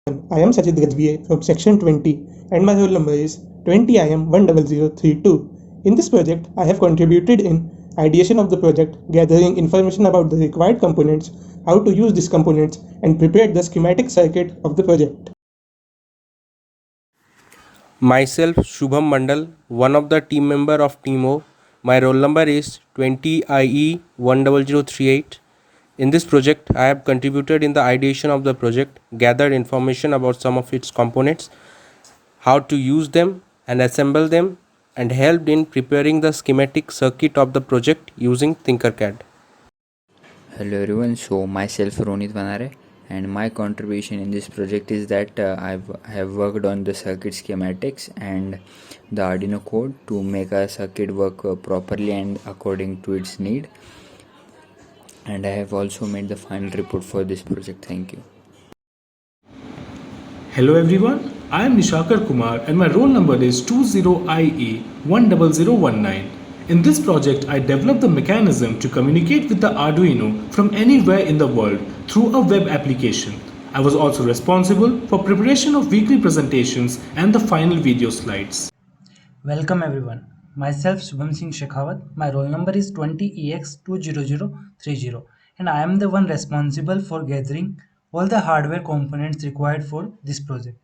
I am Sajid Gajviye from section 20 and my roll number is 20IM10032. In this project, I have contributed in ideation of the project, gathering information about the required components, how to use these components, and prepared the schematic circuit of the project. Myself, Shubham Mandal, one of the team member of Team O. My roll number is 20IE10038. In this project, I have contributed in the ideation of the project, gathered information about some of its components, how to use them and assemble them, and helped in preparing the schematic circuit of the project using Tinkercad. Hello everyone, so myself Ronit Vanare, and my contribution in this project is that I have worked on the circuit schematics and the Arduino code to make a circuit work properly and according to its need, and I have also made the final report for this project. Thank you. Hello everyone, I am Nishakar Kumar and my roll number is 20IE10019. In this project, I developed the mechanism to communicate with the Arduino from anywhere in the world through a web application. I was also responsible for preparation of weekly presentations and the final video slides. Welcome everyone. Myself Shubham Singh Shekhawat. My roll number is 20EX20030 and I am the one responsible for gathering all the hardware components required for this project.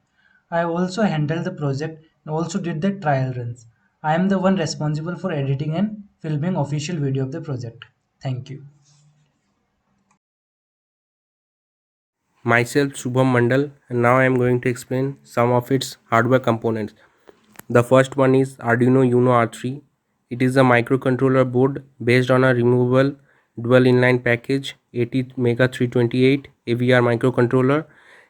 I also handled the project and also did the trial runs. I am the one responsible for editing and filming official video of the project. Thank you. Myself, Shubham Mandal, and now I am going to explain some of its hardware components. The first one is Arduino Uno R3. It is a microcontroller board based on a removable dual inline package 80 Mega 328 AVR microcontroller.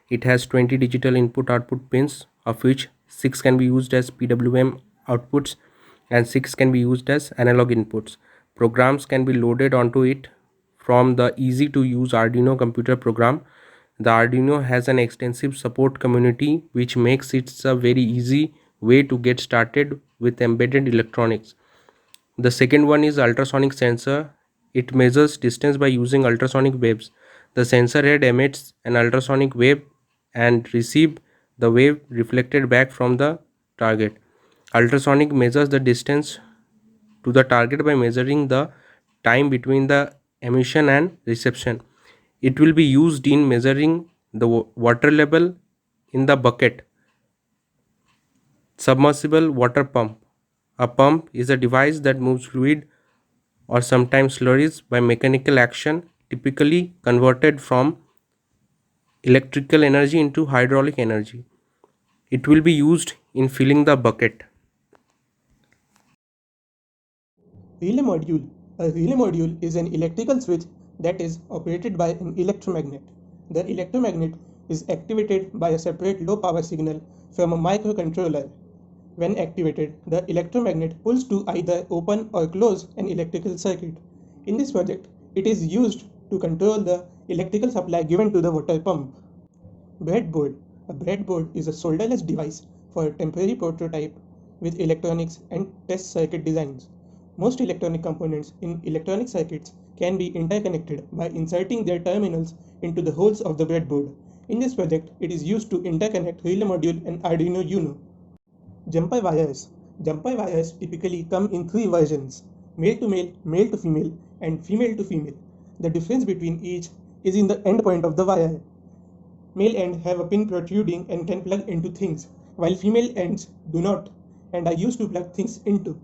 It has 20 digital input output pins, of which 6 can be used as PWM outputs and 6 can be used as analog inputs. Programs can be loaded onto it from the easy to use Arduino computer program. The Arduino has an extensive support community which makes it a very easy way to get started with embedded electronics. The second one is ultrasonic sensor. It measures distance by using ultrasonic waves. The sensor head emits an ultrasonic wave and receive the wave reflected back from the target. Ultrasonic measures the distance to the target by measuring the time between the emission and reception. It will be used in measuring the water level in the bucket. Submersible water pump. A pump is a device that moves fluid or sometimes slurries by mechanical action, typically converted from electrical energy into hydraulic energy. It will be used in filling the bucket. Relay module. A relay module is an electrical switch that is operated by an electromagnet. The electromagnet is activated by a separate low power signal from a microcontroller. When activated, the electromagnet pulls to either open or close an electrical circuit. In this project, it is used to control the electrical supply given to the water pump. Breadboard. A breadboard is a solderless device for a temporary prototype with electronics and test circuit designs. Most electronic components in electronic circuits can be interconnected by inserting their terminals into the holes of the breadboard. In this project, it is used to interconnect relay module and Arduino Uno. Jumper wires. Jumper wires typically come in three versions: male to female, and female to female. The difference between each is in the end point of the wire. Male ends have a pin protruding and can plug into things, while female ends do not and are used to plug things into.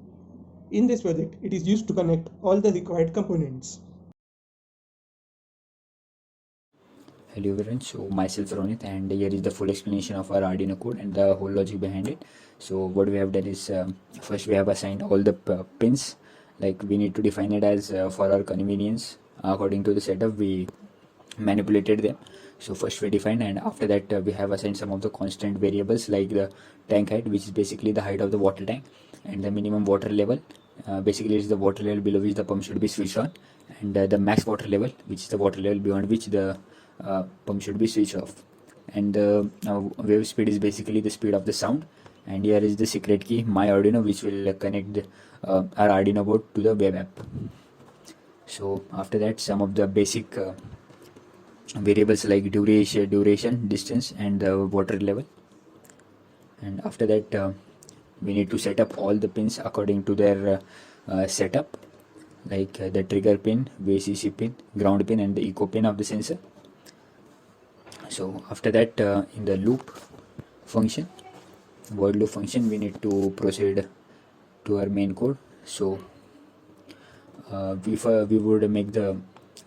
In this project, it is used to connect all the required components. Hello everyone, so myself Ronit, and here is the full explanation of our Arduino code and the whole logic behind it. So what we have done is first we have assigned all the pins, like we need to define it as for our convenience according to the setup we manipulated them. So first we defined, and after that we have assigned some of the constant variables like the tank height, which is basically the height of the water tank, and the minimum water level, basically it's the water level below which the pump should be switched on, and the max water level, which is the water level beyond which the pump should be switched off, and the wave speed is basically the speed of the sound. And here is the secret key, my Arduino, which will connect our Arduino board to the web app. So after that, some of the basic variables like duration, distance, and the water level. And after that, we need to set up all the pins according to their setup, like the trigger pin, VCC pin, ground pin, and the echo pin of the sensor. So after that, in the loop function, void loop function, we need to proceed to our main code. So we would make the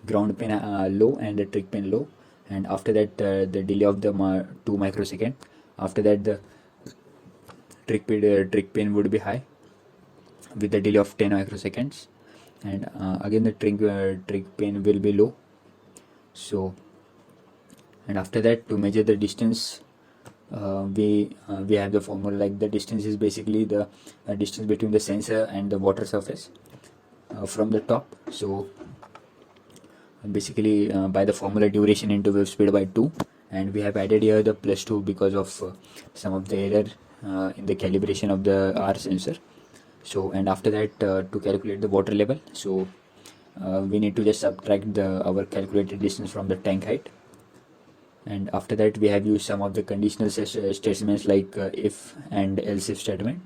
ground pin low and the trig pin low, and after that the delay of the 2 microsecond. After that, the trig pin would be high with the delay of 10 microseconds, and again the trig pin will be low. So, and after that, to measure the distance, we have the formula, like the distance is basically the distance between the sensor and the water surface from the top. So basically by the formula, duration into wave speed by 2, and we have added here the +2 because of some of the error in the calibration of the R sensor. So, and after that, to calculate the water level, so we need to just subtract our calculated distance from the tank height. And after that, we have used some of the conditional statements like if and else if statement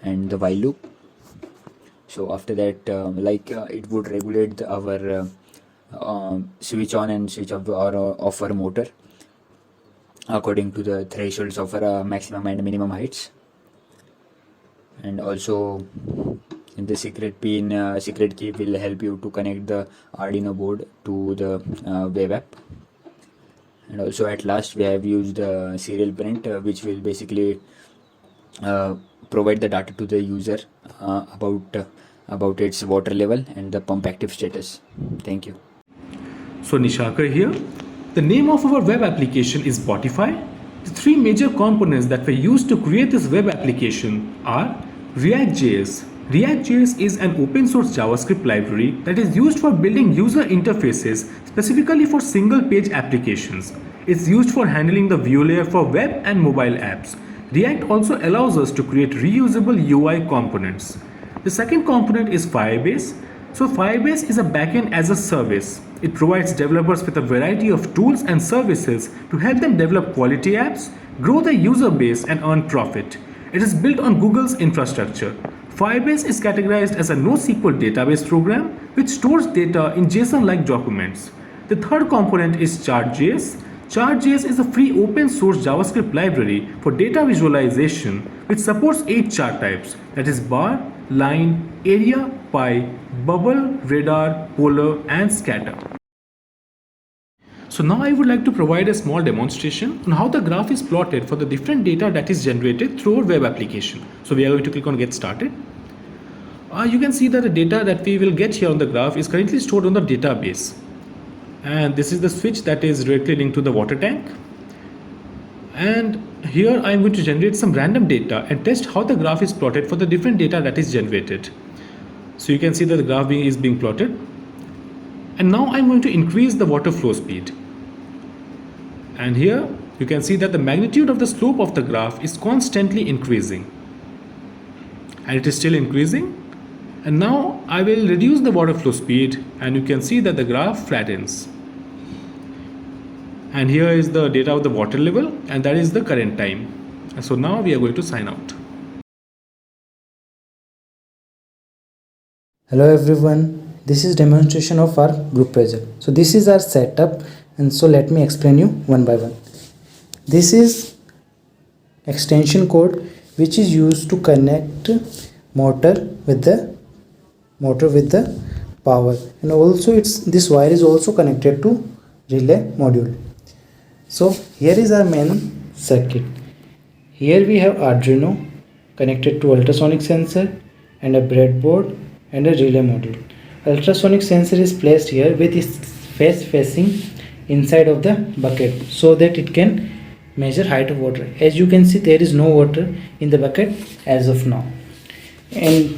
and the while loop. So after that, it would regulate our switch on and switch off of our motor according to the thresholds of our maximum and minimum heights. And also in the secret key will help you to connect the Arduino board to the web app. And also at last, we have used serial print, which will basically provide the data to the user about its water level and the pump active status. Thank you. So Nishakar here. The name of our web application is Botify. The 3 major components that were used to create this web application are React.js. React.js is an open source JavaScript library that is used for building user interfaces specifically for single page applications. It's used for handling the view layer for web and mobile apps. React also allows us to create reusable UI components. The second component is Firebase. So Firebase is a backend as a service. It provides developers with a variety of tools and services to help them develop quality apps, grow their user base, and earn profit. It is built on Google's infrastructure. Firebase is categorized as a NoSQL database program which stores data in JSON-like documents. The third component is Chart.js. Chart.js is a free open source JavaScript library for data visualization which supports 8 chart types, that is bar, line, area, pie, bubble, radar, polar, and scatter. So now I would like to provide a small demonstration on how the graph is plotted for the different data that is generated through our web application. So we are going to click on get started. You can see that the data that we will get here on the graph is currently stored on the database. And this is the switch that is directly linked to the water tank. And here I am going to generate some random data and test how the graph is plotted for the different data that is generated. So you can see that the graph is being plotted. And now I'm going to increase the water flow speed. And here you can see that the magnitude of the slope of the graph is constantly increasing. And it is still increasing. And now I will reduce the water flow speed and you can see that the graph flattens. And here is the data of the water level and that is the current time. And so now we are going to sign out. Hello everyone, this is demonstration of our group project. So this is our setup, and so let me explain you one by one. This is extension code which is used to connect motor with the power, and also this wire is also connected to relay module. So here is our main circuit. Here we have Arduino connected to ultrasonic sensor and a breadboard and a relay module. Ultrasonic sensor is placed here with its face facing inside of the bucket so that it can measure height of water. As you can see, there is no water in the bucket as of now. And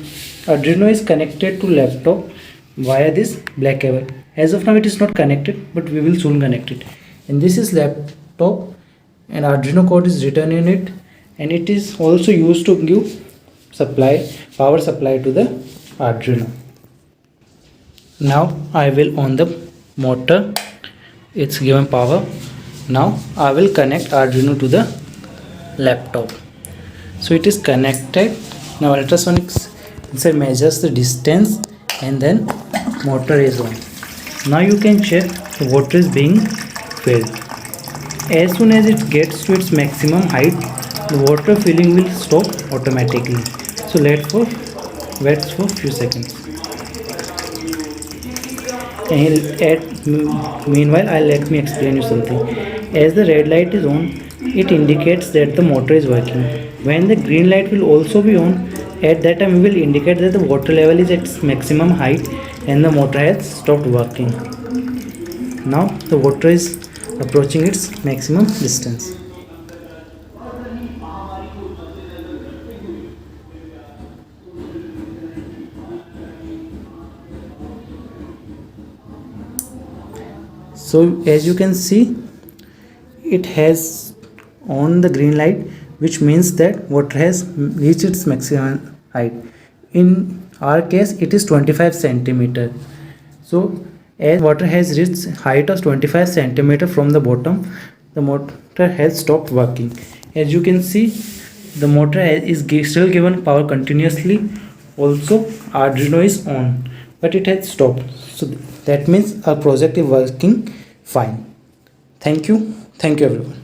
Arduino is connected to laptop via this black cable. As of now it is not connected, but we will soon connect it. And this is laptop and Arduino code is written in it, and it is also used to give power supply to the Arduino. Now I will on the motor it's given power. Now I will connect Arduino to the laptop. So it is connected. Now ultrasonic sensor measures the distance and then motor is on. Now you can check the water is being filled. As soon as it gets to its maximum height, the water filling will stop automatically. So let's wait for few seconds. Meanwhile, let me explain you something. As the red light is on, it indicates that the motor is working. When the green light will also be on, at that time we will indicate that the water level is at its maximum height and the motor has stopped working. Now the water is approaching its maximum distance. So as you can see, it has on the green light, which means that water has reached its maximum height. In our case, it is 25 centimeter. So as water has reached height of 25 centimeter from the bottom, the motor has stopped working. As you can see, the motor is still given power continuously. Also Arduino is on, but it has stopped. So that means our project is working fine. Thank you everyone.